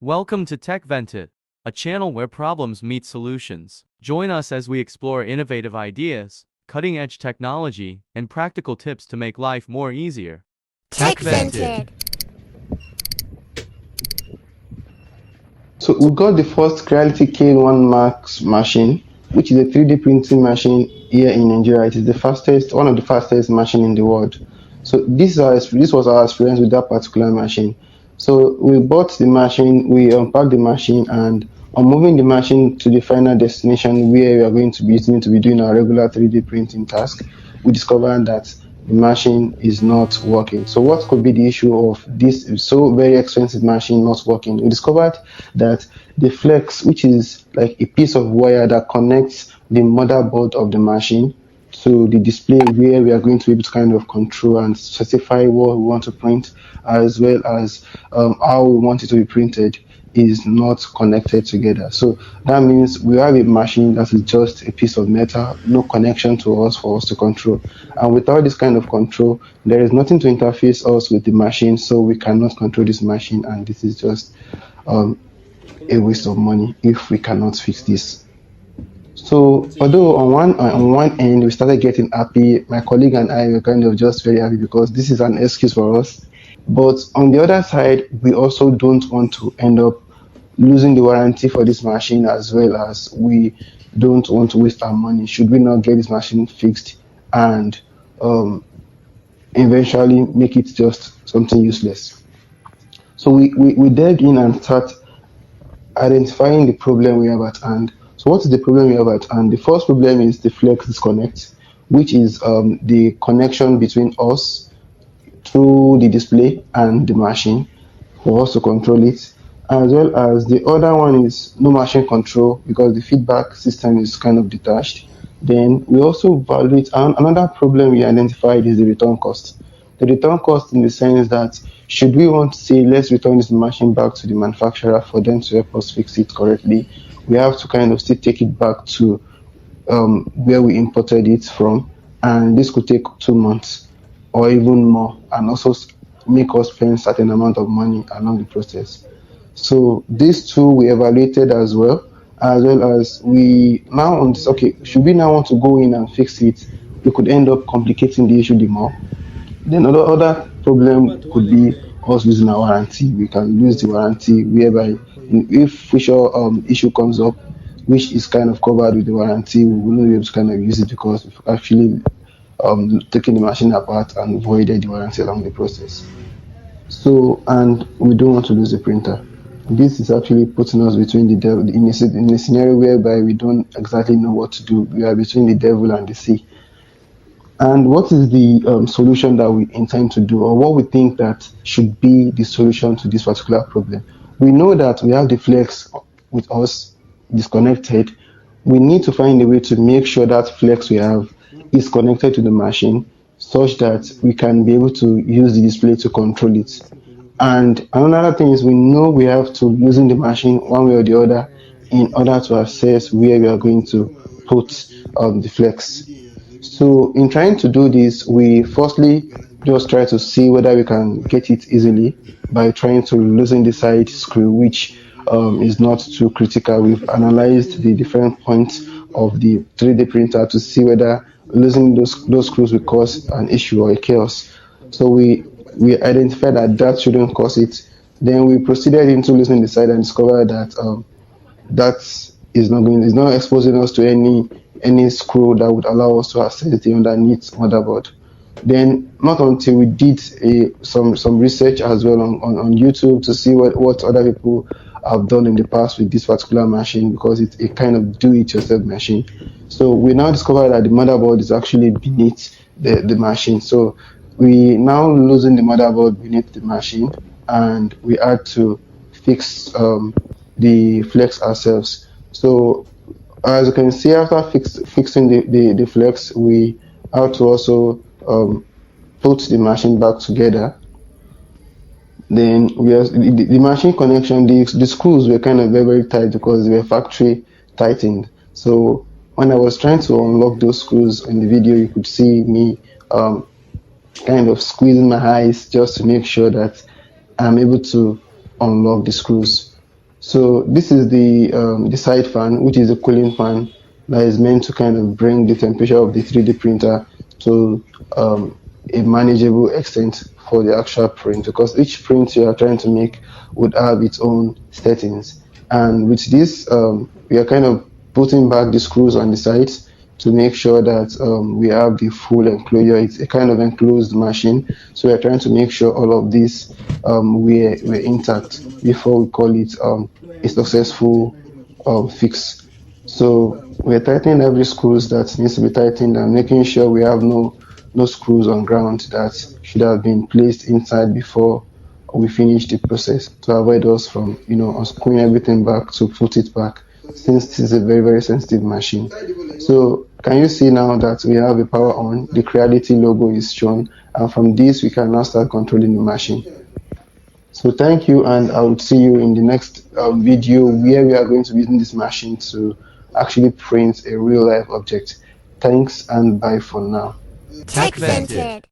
Welcome to Tech Vented, a channel where problems meet solutions. Join us as we explore innovative ideas, cutting-edge technology, and practical tips to make life more easier. Tech Vented. So we got the first Creality K1 Max machine, which is a 3D printing machine here in Nigeria. It is the fastest, one of the fastest machine in the world. So this was our experience with that particular machine. So we bought the machine, we unpacked the machine, and on moving the machine to the final destination where we are going to be using it to be doing our regular 3D printing task, we discovered that the machine is not working. So what could be the issue of this so very expensive machine not working? We discovered that the flex, which is like a piece of wire that connects the motherboard of the machine to the display where we are going to be able to kind of control and specify what we want to print, as well as how we want it to be printed, is not connected together. So that means we have a machine that is just a piece of metal, no connection to us for us to control. And without this kind of control, there is nothing to interface us with the machine, so we cannot control this machine, and this is just a waste of money if we cannot fix this. So although on one end we started getting happy, my colleague and I were kind of just very happy because this is an excuse for us. But on the other side, we also don't want to end up losing the warranty for this machine, as well as we don't want to waste our money should we not get this machine fixed and eventually make it just something useless. So we delved in and start identifying the problem we have at hand. So what is the problem we have at hand? The first problem is the flex disconnect, which is the connection between us through the display and the machine for us to control it, as well as the other one is no machine control because the feedback system is kind of detached. Then we also evaluate another problem we identified is the return cost. The return cost in the sense that should we want to say let's return this machine back to the manufacturer for them to help us fix it correctly, we have to kind of still take it back to where we imported it from, and this could take 2 months or even more, and also make us spend certain amount of money along the process. So these two we evaluated as well as we now on this, okay, should we now want to go in and fix it, we could end up complicating the issue the more. Then other problem could be us losing our warranty. We can lose the warranty whereby if future issue comes up, which is kind of covered with the warranty, we will not be able to kind of use it because we've actually taken the machine apart and voided the warranty along the process. So, and we don't want to lose the printer. This is actually putting us between the devil in a scenario whereby we don't exactly know what to do. We are between the devil and the sea. And what is the solution that we intend to do, or what we think that should be the solution to this particular problem? We know that we have the flex with us disconnected. We need to find a way to make sure that flex we have is connected to the machine such that we can be able to use the display to control it. And another thing is we know we have to using the machine one way or the other in order to assess where we are going to put the flex. So in trying to do this, we firstly just try to see whether we can get it easily by trying to loosen the side screw, which is not too critical. We've analyzed the different points of the 3D printer to see whether losing those screws will cause an issue or a chaos. So we identified that shouldn't cause it. Then we proceeded into loosening the side and discovered that that is not exposing us to any screw that would allow us to access the underneath motherboard. Then not until we did some research as well on YouTube to see what other people have done in the past with this particular machine, because it's a kind of do-it-yourself machine. So we now discovered that the motherboard is actually beneath the machine. So we now losing the motherboard beneath the machine, and we had to fix the flex ourselves. So as you can see, after fixing the flex, we had to also put the machine back together. Then the machine connection, the screws were kind of very tight because they were factory tightened. So when I was trying to unlock those screws in the video, you could see me kind of squeezing my eyes just to make sure that I'm able to unlock the screws. So this is the side fan, which is a cooling fan that is meant to kind of bring the temperature of the 3D printer to a manageable extent for the actual print, because each print you are trying to make would have its own settings. And with this, we are kind of putting back the screws on the sides to make sure that we have the full enclosure. It's a kind of enclosed machine, so we're trying to make sure all of this were intact before we call it a successful fix. So we're tightening every screws that needs to be tightened and making sure we have no screws on ground that should have been placed inside before we finish the process, to avoid us from unscrewing everything back to put it back, since this is a very sensitive machine. So can you see now that we have a power on, the Creality logo is shown, and from this we can now start controlling the machine. So thank you, and I will see you in the next video where we are going to be using this machine to actually print a real life object. Thanks and bye for now. Tech Vented.